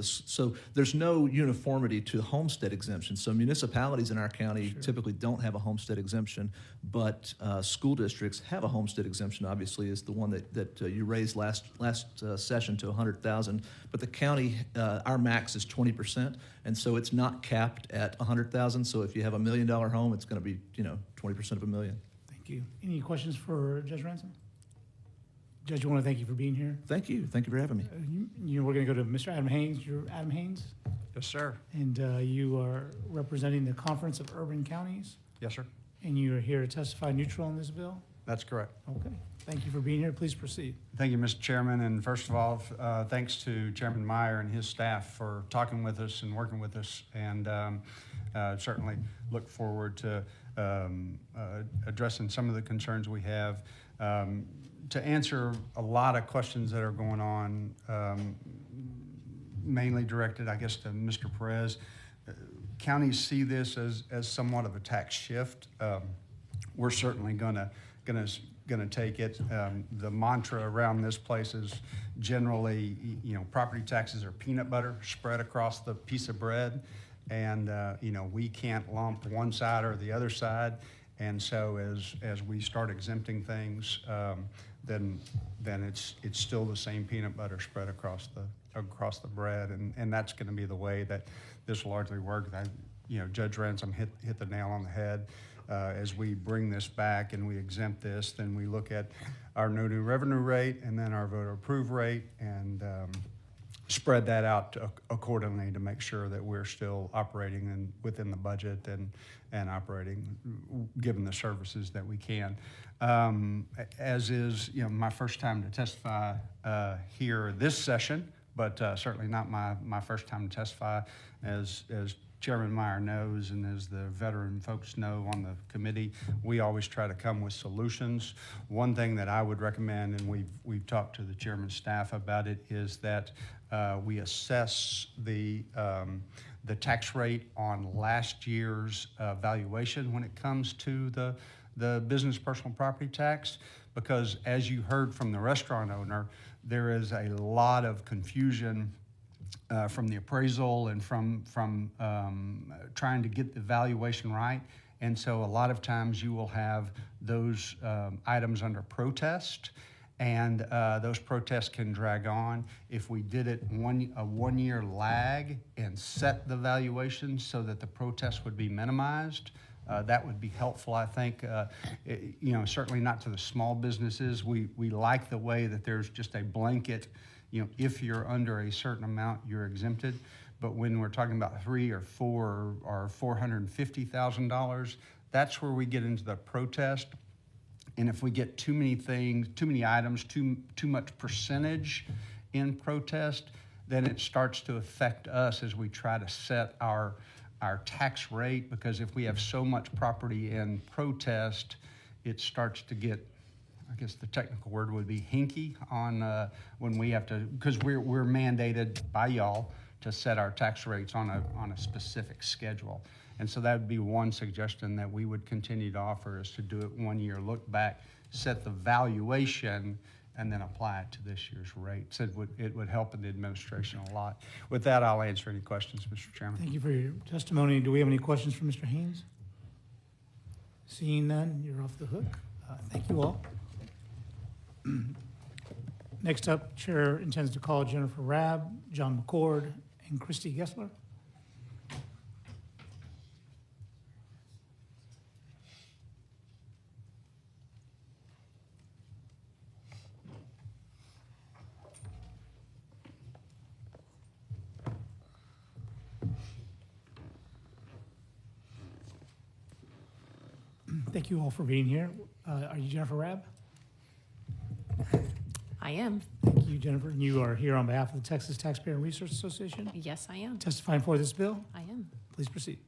there's no uniformity to homestead exemption. So municipalities in our county typically don't have a homestead exemption, but school districts have a homestead exemption. Obviously, is the one that you raised last session to 100,000. But the county, our max is 20%, and so it's not capped at 100,000. So if you have $1 million home, it's going to be 20% of $1 million. Thank you. Any questions for Judge Ransom? Judge, I want to thank you for being here. Thank you. Thank you for having me. We're going to go to Mr. Adam Haynes. You're Adam Haynes, Yes, sir. and you are representing the Conference of Urban Counties, Yes, sir. and you are here to testify neutral on this bill? That's correct. Okay. Thank you for being here. Please proceed. Thank you, Mr. Chairman. And first of all, thanks to Chairman Meyer and his staff for talking with us and working with us. And certainly look forward to addressing some of the concerns we have. To answer a lot of questions that are going on, mainly directed, I guess, to Mr. Perez. Counties see this as somewhat of a tax shift. We're certainly gonna take it. The mantra around this place is generally, property taxes are peanut butter spread across the piece of bread, and we can't lump one side or the other side. And so as we start exempting things, then it's still the same peanut butter spread across the bread, and that's going to be the way that this will largely work. Judge Ransom hit the nail on the head. As we bring this back and we exempt this, then we look at our no new revenue rate and then our voter approve rate, and spread that out accordingly to make sure that we're still operating within the budget and operating, given the services that we can. As is, my first time to testify here this session, but certainly not my first time to testify. As Chairman Meyer knows, and as the veteran folks know on the committee, we always try to come with solutions. One thing that I would recommend, and we've talked to the chairman's staff about it, is that we assess the tax rate on last year's valuation when it comes to the business personal property tax, because as you heard from the restaurant owner, there is a lot of confusion from the appraisal and from trying to get the valuation right. And so a lot of times you will have those items under protest, and those protests can drag on. If we did it a 1 year lag and set the valuation so that the protest would be minimized, that would be helpful, I think. Certainly not to the small businesses. We like the way that there's just a blanket, if you're under a certain amount, you're exempted. But when we're talking about $300,000 or $400,000 or $450,000, that's where we get into the protest. And if we get too many things, too many items, too much percentage in protest, then it starts to affect us as we try to set our tax rate, because if we have so much property in protest, it starts to get, I guess the technical word would be hinky on when we have to, because we're mandated by y'all to set our tax rates on a specific schedule. And so that would be one suggestion that we would continue to offer, is to do it 1 year, look back, set the valuation, and then apply it to this year's rates. It would help in the administration a lot. With that, I'll answer any questions, Mr. Chairman. Thank you for your testimony. Do we have any questions for Mr. Haynes? Seeing none, you're off the hook. Thank you all. Next up, Chair intends to call Jennifer Rabb, John McCord, and Christy Gessler. Thank you all for being here. Are you Jennifer Rabb? I am. Thank you, Jennifer. And you are here on behalf of the Texas Taxpayer Research Association, Yes, I am. testifying for this bill. I am. Please proceed.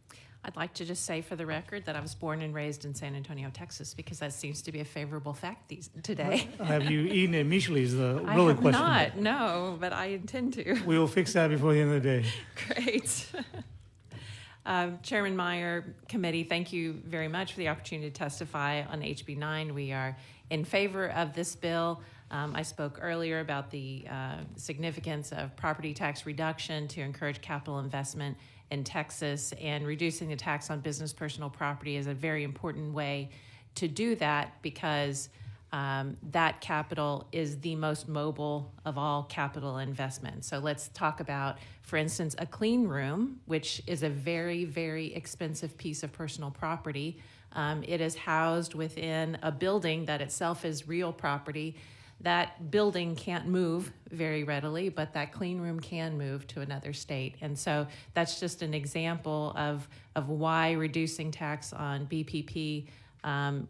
I'd like to just say for the record that I was born and raised in San Antonio, Texas, because that seems to be a favorable fact today. Have you eaten at Micheli's? The I really have question. not, no, but I intend to. We will fix that before the end of the day. Great. Chairman Meyer, committee, thank you very much for the opportunity to testify on HB9. We are in favor of this bill. I spoke earlier about the significance of property tax reduction to encourage capital investment in Texas, and reducing the tax on business personal property is a very important way to do that, because that capital is the most mobile of all capital investments. So let's talk about, for instance, a clean room, which is a very, very expensive piece of personal property. It is housed within a building that itself is real property. That building can't move very readily, but that clean room can move to another state. And so that's just an example of why reducing tax on BPP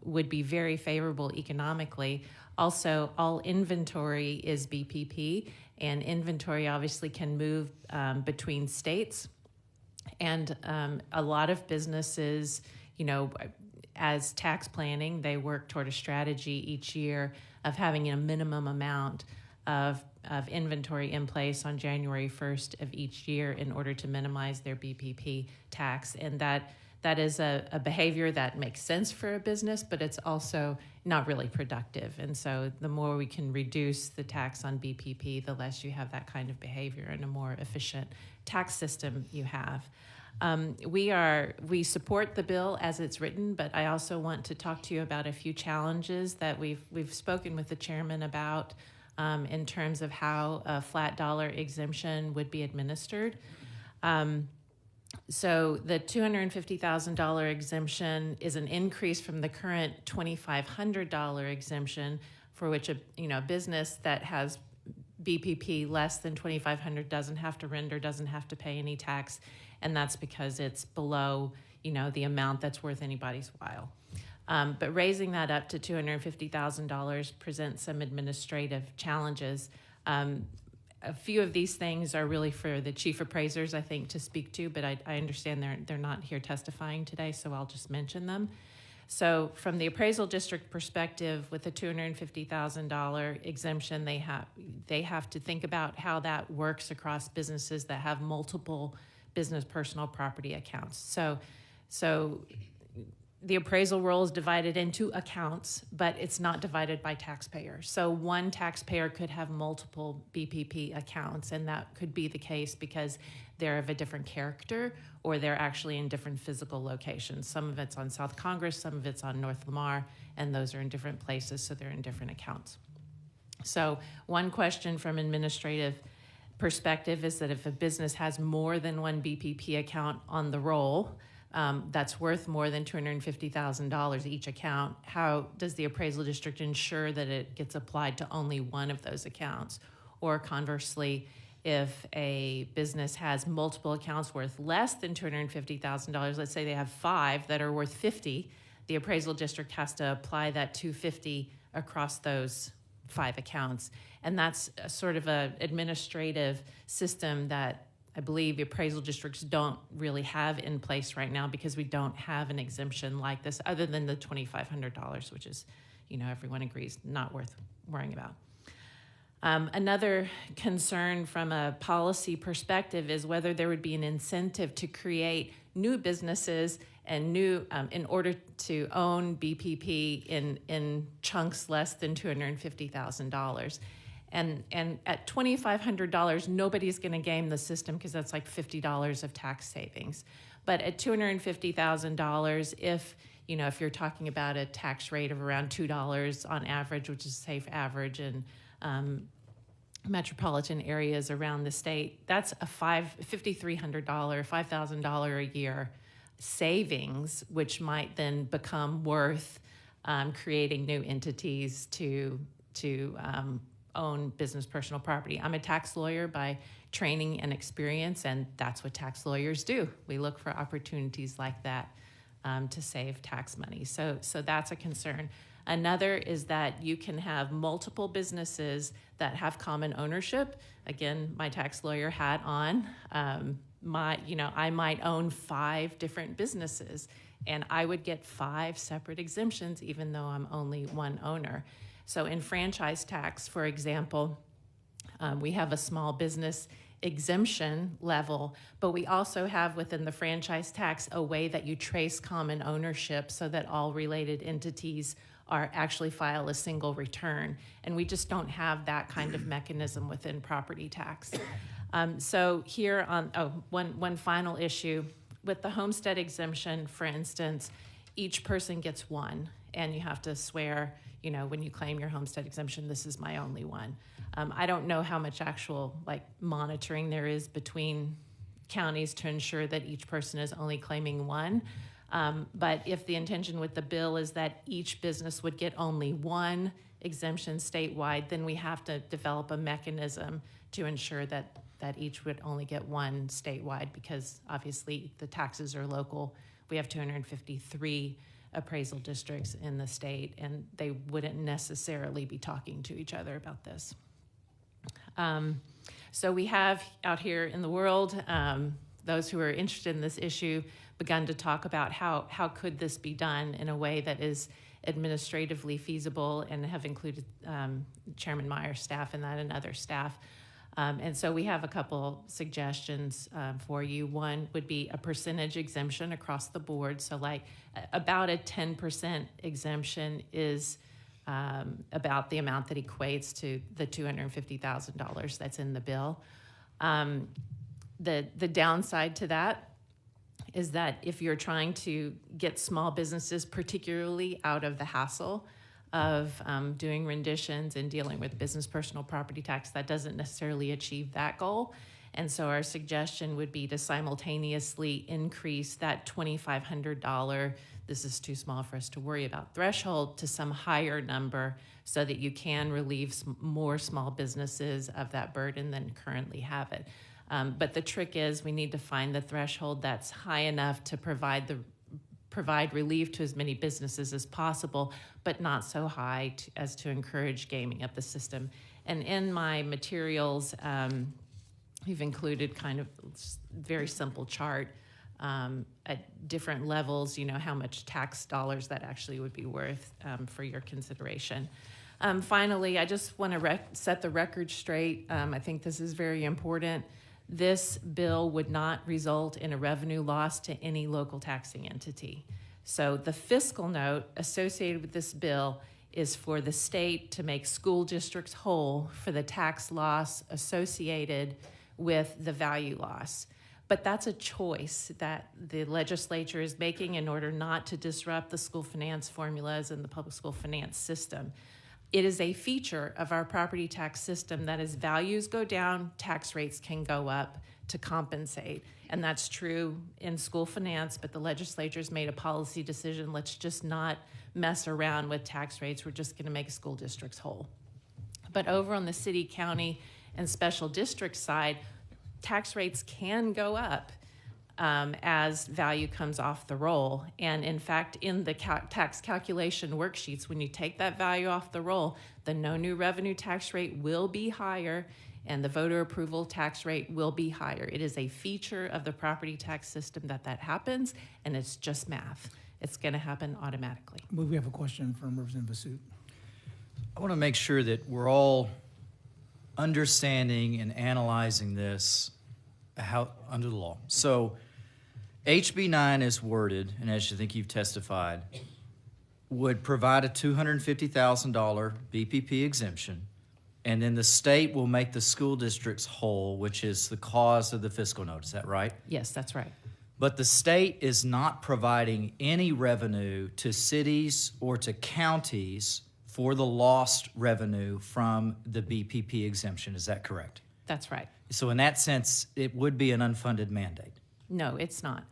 would be very favorable economically. Also, all inventory is BPP, and inventory obviously can move between states. And a lot of businesses, as tax planning, they work toward a strategy each year of having a minimum amount of inventory in place on January 1st of each year in order to minimize their BPP tax. And that is a behavior that makes sense for a business, but it's also not really productive. And so the more we can reduce the tax on BPP, the less you have that kind of behavior and a more efficient tax system you have. We support the bill as it's written, but I also want to talk to you about a few challenges that we've spoken with the chairman about in terms of how a flat dollar exemption would be administered. So the $250,000 exemption is an increase from the current $2,500 exemption, for which a business that has BPP less than $2,500 doesn't have to pay any tax, and that's because it's below the amount that's worth anybody's while. But raising that up to $250,000 presents some administrative challenges. A few of these things are really for the chief appraisers, I think, to speak to, but I understand they're not here testifying today, so I'll just mention them. So from the appraisal district perspective, with the $250,000 exemption, they have to think about how that works across businesses that have multiple business personal property accounts. So the appraisal roll is divided into accounts, but it's not divided by taxpayer. So one taxpayer could have multiple BPP accounts, and that could be the case because they're of a different character, or they're actually in different physical locations. Some of it's on South Congress, some of it's on North Lamar, and those are in different places, so they're in different accounts. So one question from administrative perspective is that if a business has more than one BPP account on the roll, that's worth more than $250,000 each account, how does the appraisal district ensure that it gets applied to only one of those accounts? Or conversely, if a business has multiple accounts worth less than $250,000, let's say they have 5 that are worth $50,000, the appraisal district has to apply that $250,000 across those 5 accounts. And that's a sort of an administrative system that I believe the appraisal districts don't really have in place right now, because we don't have an exemption like this other than the $2,500, which is, everyone agrees, not worth worrying about. Another concern from a policy perspective is whether there would be an incentive to create new businesses and new, in order to own BPP in chunks less than $250,000. And at $2,500, nobody's going to game the system because that's like $50 of tax savings. But at $250,000, if you're talking about a tax rate of around $2 on average, which is a safe average in metropolitan areas around the state, that's a $5,300, $5,000 a year savings, which might then become worth creating new entities to own business personal property. I'm a tax lawyer by training and experience, and that's what tax lawyers do. We look for opportunities like that to save tax money. So that's a concern. Another is that you can have multiple businesses that have common ownership. Again, my tax lawyer hat on. I might own 5 different businesses, and I would get 5 separate exemptions, even though I'm only one owner. So in franchise tax, for example, we have a small business exemption level, but we also have within the franchise tax a way that you trace common ownership so that all related entities are actually file a single return. And we just don't have that kind of mechanism within property tax. So here on, one final issue. With the homestead exemption, for instance, each person gets one, and you have to swear, when you claim your homestead exemption, this is my only one. I don't know how much actual monitoring there is between counties to ensure that each person is only claiming one. But if the intention with the bill is that each business would get only one exemption statewide, then we have to develop a mechanism to ensure that each would only get one statewide, because obviously the taxes are local. We have 253 appraisal districts in the state, and they wouldn't necessarily be talking to each other about this. So we have out here in the world, those who are interested in this issue begun to talk about how could this be done in a way that is administratively feasible, and have included Chairman Meyer's staff in that and other staff. And so we have a couple suggestions for you. One would be a percentage exemption across the board. So about a 10% exemption is about the amount that equates to the $250,000 that's in the bill. The downside to that is that if you're trying to get small businesses particularly out of the hassle of doing renditions and dealing with business personal property tax, that doesn't necessarily achieve that goal. And so our suggestion would be to simultaneously increase that $2,500, this is too small for us to worry about, threshold to some higher number, so that you can relieve more small businesses of that burden than currently have it. But the trick is we need to find the threshold that's high enough to provide relief to as many businesses as possible, but not so high as to encourage gaming of the system. And in my materials, we've included kind of very simple chart at different levels, how much tax dollars that actually would be worth for your consideration. Finally, I just want to set the record straight. I think this is very important. This bill would not result in a revenue loss to any local taxing entity. So the fiscal note associated with this bill is for the state to make school districts whole for the tax loss associated with the value loss. But that's a choice that the legislature is making in order not to disrupt the school finance formulas and the public school finance system. It is a feature of our property tax system that as values go down, tax rates can go up to compensate. And that's true in school finance, but the legislature's made a policy decision, let's just not mess around with tax rates, we're just gonna make school districts whole. But over on the city, county, and special district side, tax rates can go up as value comes off the roll. And in fact, in the tax calculation worksheets, when you take that value off the roll, the no new revenue tax rate will be higher and the voter approval tax rate will be higher. It is a feature of the property tax system that happens, and it's just math. It's gonna happen automatically. We have a question from Representative Basut. I want to make sure that we're all understanding and analyzing this under the law. So HB9 is worded, and as you think you've testified, would provide a $250,000 BPP exemption, and then the state will make the school districts whole, which is the cause of the fiscal note. Is that right? Yes, that's right. But the state is not providing any revenue to cities or to counties for the lost revenue from the BPP exemption. Is that correct? That's right. So in that sense, it would be an unfunded mandate. No, it's not.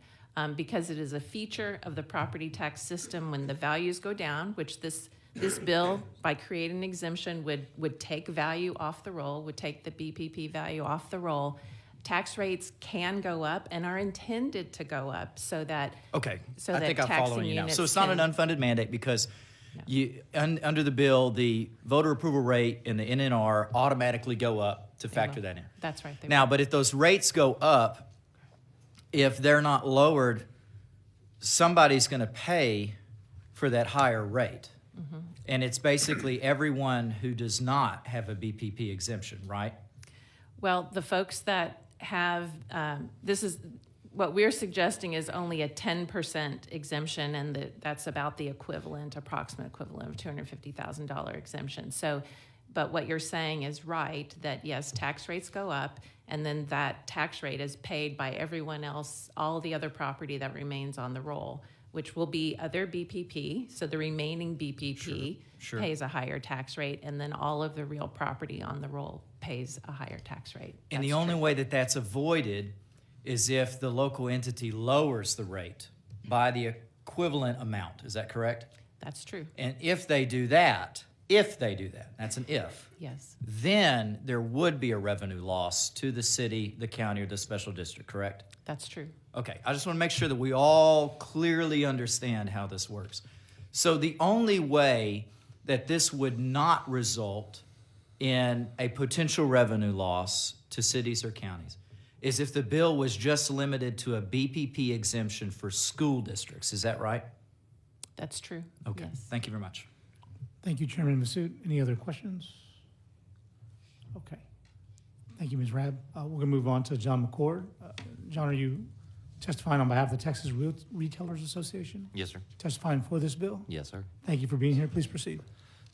Because it is a feature of the property tax system when the values go down, which this bill, by creating an exemption, would take value off the roll, would take the BPP value off the roll. Tax rates can go up and are intended to go up so that Okay, so I that think I'm taxing following you now. units So it's not an can- unfunded mandate because under the bill, the voter approval rate and the NNR automatically go up to factor that in. That's right. they Now, will. but if those rates go up, if they're not lowered, somebody's going to pay for that higher rate. Mm-hmm. And it's basically everyone who does not have a BPP exemption, right? Well, the folks that have, this is, what we're suggesting is only a 10% exemption, and that's about the approximate equivalent of $250,000 exemption. So, but what you're saying is right, that yes, tax rates go up, and then that tax rate is paid by everyone else, all the other property that remains on the roll, which will be other BPP. So the remaining BPP Sure. pays a higher tax rate, and then all of the real property on the roll pays a higher tax rate. And the That's only true. way that that's avoided is if the local entity lowers the rate by the equivalent amount. Is that correct? That's true. And if they do that, that's an if, Yes. then there would be a revenue loss to the city, the county, or the special district, correct? That's true. Okay, I just want to make sure that we all clearly understand how this works. So the only way that this would not result in a potential revenue loss to cities or counties is if the bill was just limited to a BPP exemption for school districts. Is that right? That's true. Okay, Yes. thank you very much. Thank you, Chairman Massoud. Any other questions? Okay. Thank you, Ms. Rabb. We're going to move on to John McCord. John, are you testifying on behalf of the Texas Retailers Association? Yes, sir. Testifying for this bill? Yes, sir. Thank you for being here. Please proceed.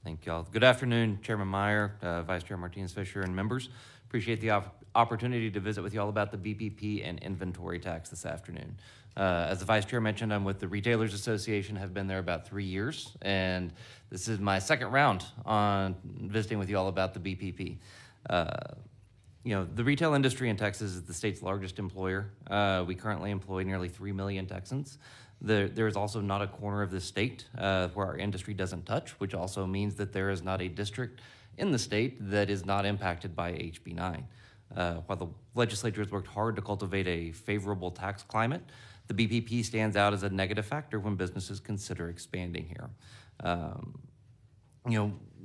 Thank y'all. Good afternoon, Chairman Meyer, Vice Chair Martinez-Fisher, and members. Appreciate the opportunity to visit with y'all about the BPP and inventory tax this afternoon. As the Vice Chair mentioned, I'm with the Retailers Association, have been there about 3 years, and this is my second round on visiting with y'all about the BPP. The retail industry in Texas is the state's largest employer. We currently employ nearly 3 million Texans. There is also not a corner of the state where our industry doesn't touch, which also means that there is not a district in the state that is not impacted by HB9. While the legislature has worked hard to cultivate a favorable tax climate, the BPP stands out as a negative factor when businesses consider expanding here.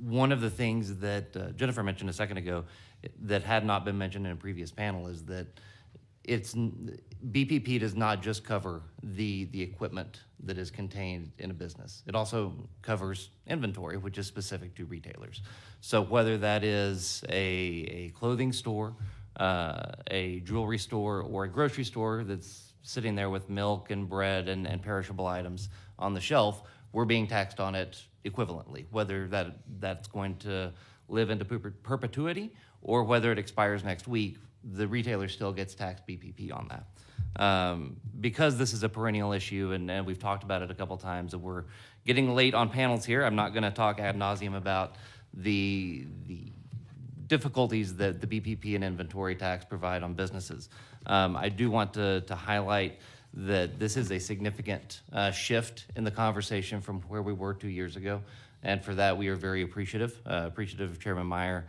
One of the things that Jennifer mentioned a second ago that had not been mentioned in a previous panel is that BPP does not just cover the equipment that is contained in a business. It also covers inventory, which is specific to retailers. So whether that is a clothing store, a jewelry store, or a grocery store that's sitting there with milk and bread and perishable items on the shelf, we're being taxed on it equivalently, whether that's going to live into perpetuity or whether it expires next week, the retailer still gets taxed BPP on that. Because this is a perennial issue, and we've talked about it a couple times, and we're getting late on panels here, I'm not going to talk ad nauseum about the difficulties that the BPP and inventory tax provide on businesses. I do want to highlight that this is a significant shift in the conversation from where we were 2 years ago, and for that we are very appreciative of Chairman Meyer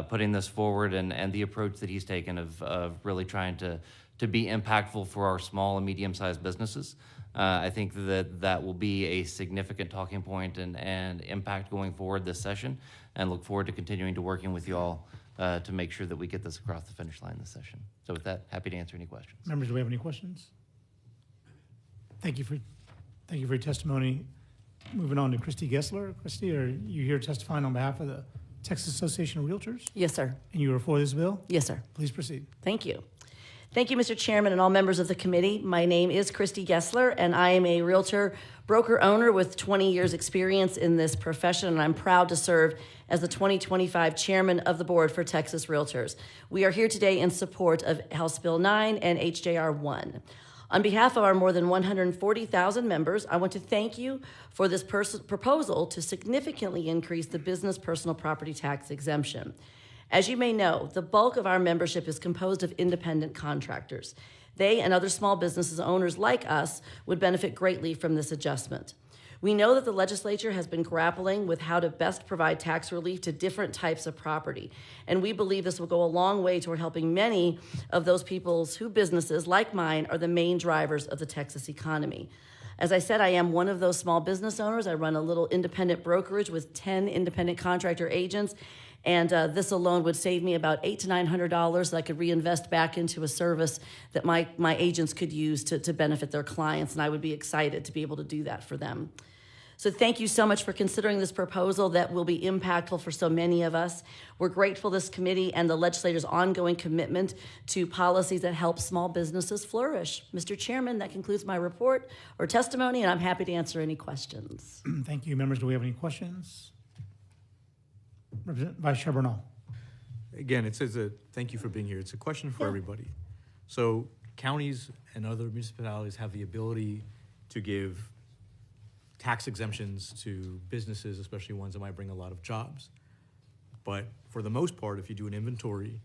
putting this forward and the approach that he's taken of really trying to be impactful for our small and medium-sized businesses. I think that will be a significant talking point and impact going forward this session, and look forward to continuing to working with you all to make sure that we get this across the finish line this session. So with that, happy to answer any questions. Members, do we have any questions? Thank you for your testimony. Moving on to Christy Gessler. Christy, are you here testifying on behalf of the Texas Association of Realtors? Yes, sir. And you are for this bill? Yes, sir. Please proceed. Thank you. Thank you, Mr. Chairman, and all members of the committee. My name is Christy Gessler, and I am a realtor, broker owner with 20 years experience in this profession, and I'm proud to serve as the 2025 chairman of the board for Texas Realtors. We are here today in support of House Bill 9 and HJR 1. On behalf of our more than 140,000 members, I want to thank you for this proposal to significantly increase the business personal property tax exemption. As you may know, the bulk of our membership is composed of independent contractors. They and other small businesses owners like us would benefit greatly from this adjustment. We know that the legislature has been grappling with how to best provide tax relief to different types of property, and we believe this will go a long way toward helping many of those people's whose businesses, like mine, are the main drivers of the Texas economy. As I said, I am one of those small business owners. I run a little independent brokerage with 10 independent contractor agents, and this alone would save me about $800 to $900 that I could reinvest back into a service that my agents could use to benefit their clients, and I would be excited to be able to do that for them. So thank you so much for considering this proposal that will be impactful for so many of us. We're grateful this committee and the legislator's ongoing commitment to policies that help small businesses flourish. Mr. Chairman, that concludes my report or testimony, and I'm happy to answer any questions. Thank you, members. Do we have any questions? Vice Chair Bernal. Again, it says thank you for being here. It's a question for everybody. So counties and other municipalities have the ability to give tax exemptions to businesses, especially ones that might bring a lot of jobs. But for the most part, if you do an inventory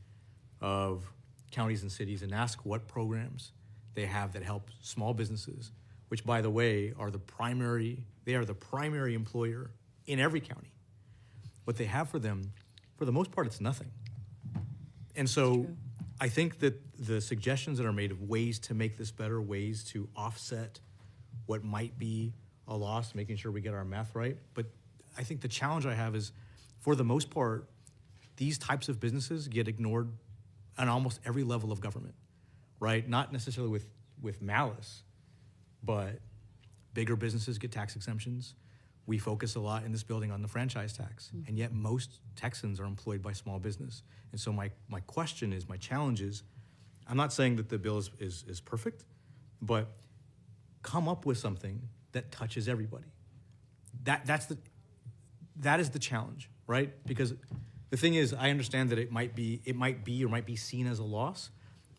of counties and cities and ask what programs they have that help small businesses, which by the way they are the primary employer in every county. What they have for them, for the most part, it's nothing. And so I think that the suggestions that are made of ways to make this better, ways to offset what might be a loss, making sure we get our math right. But I think the challenge I have is, for the most part, these types of businesses get ignored on almost every level of government, right? Not necessarily with malice, but bigger businesses get tax exemptions. We focus a lot in this building on the franchise tax, and yet most Texans are employed by small business. And so my question is, my challenge is, I'm not saying that the bill is perfect, but come up with something that touches everybody. That is the challenge, right? Because the thing is, I understand that it might be seen as a loss,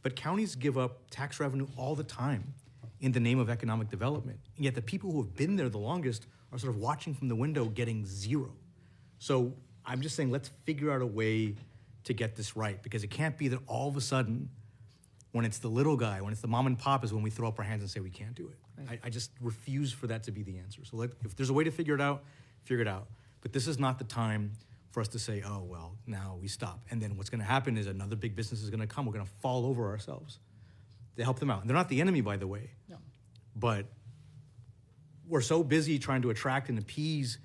but counties give up tax revenue all the time in the name of economic development. And yet the people who have been there the longest are sort of watching from the window getting zero. So I'm just saying, let's figure out a way to get this right, because it can't be that all of a sudden, when it's the little guy, when it's the mom and pop, is when we throw up our hands and say we can't do it. Right. I just refuse for that to be the answer. So if there's a way to figure it out, figure it out. But this is not the time for us to say, oh, well, now we stop. And then what's gonna happen is another big business is gonna come. We're gonna fall over ourselves to help them out. And they're not the enemy, by the way. No. But we're so busy trying to attract and appease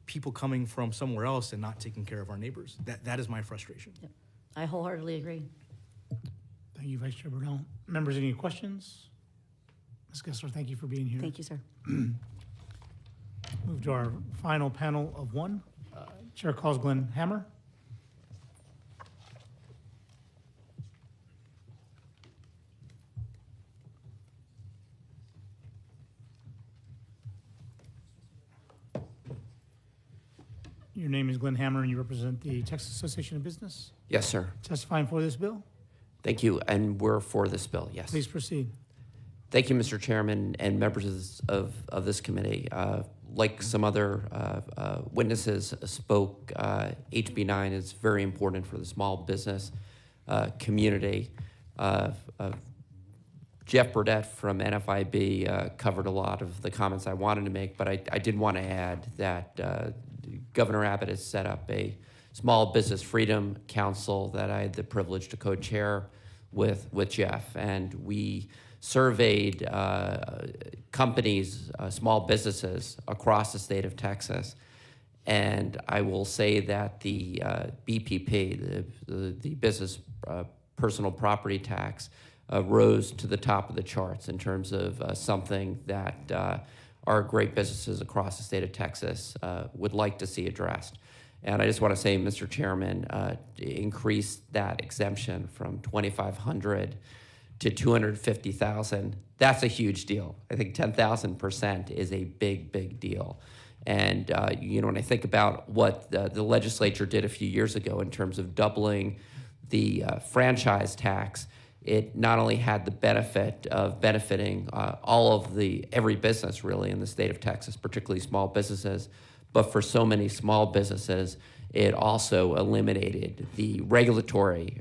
people coming from somewhere else and not taking care of our neighbors. That is my frustration. Yep. I wholeheartedly agree. Thank you, Vice Chair Bernal. Members, any questions? Ms. Gessler, thank you for being here. Thank you, sir. Move to our final panel of one. Chair calls Glenn Hammer. Your name is Glenn Hammer, and you represent the Texas Association of Business? Yes, sir. Testifying for this bill? Thank you, and we're for this bill, yes. Please proceed. Thank you, Mr. Chairman and members of this committee. Like some other witnesses spoke, HB9 is very important for the small business community. Jeff Burdett from NFIB covered a lot of the comments I wanted to make, but I did want to add that Governor Abbott has set up a Small Business Freedom Council that I had the privilege to co-chair with Jeff, and we surveyed companies, small businesses across the state of Texas, and I will say that the BPP, the business personal property tax, rose to the top of the charts in terms of something that our great businesses across the state of Texas would like to see addressed. And I just want to say, Mr. Chairman, increase that exemption from $2,500 to 250,000, that's a huge deal. I think 10,000% is a big, big deal. And when I think about what the legislature did a few years ago in terms of doubling the franchise tax, it not only had the benefit of benefiting every business really in the state of Texas, particularly small businesses, but for so many small businesses, it also eliminated the regulatory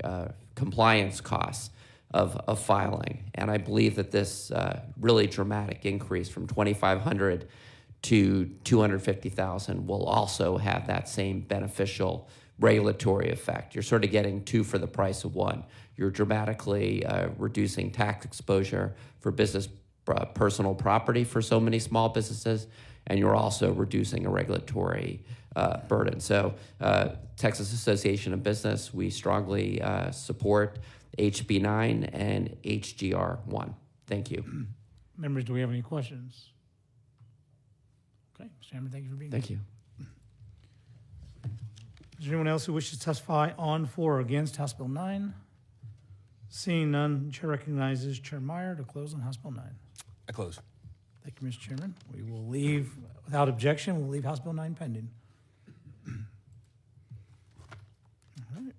compliance costs of filing. And I believe that this really dramatic increase from 2,500 to 250,000 will also have that same beneficial regulatory effect. You're sort of getting two for the price of one. You're dramatically reducing tax exposure for business personal property for so many small businesses, and you're also reducing a regulatory burden. So Texas Association of Business, we strongly support HB9 and HGR1. Thank you. Members, do we have any questions? Okay, Mr. Chairman, thank you for being here. Thank you. Is there anyone else who wishes to testify on, for, or against House Bill 9? Seeing none, Chair recognizes Chair Meyer to close on House Bill 9. I close. Thank you, Mr. Chairman. We will leave, without objection, we'll leave House Bill 9 pending. All right.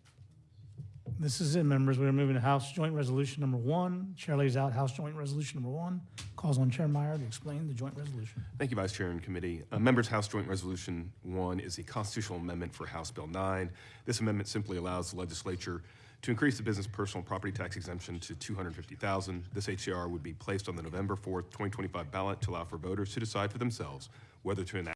This is it, members. We are moving to House Joint Resolution Number 1. Chair lays out House Joint Resolution Number 1. Calls on Chair Meyer to explain the joint resolution. Thank you, Vice Chair and Committee. Members, House Joint Resolution 1 is a constitutional amendment for House Bill 9. This amendment simply allows the legislature to increase the business personal property tax exemption to $250,000. This HCR would be placed on the November 4th, 2025 ballot to allow for voters to decide for themselves whether to enact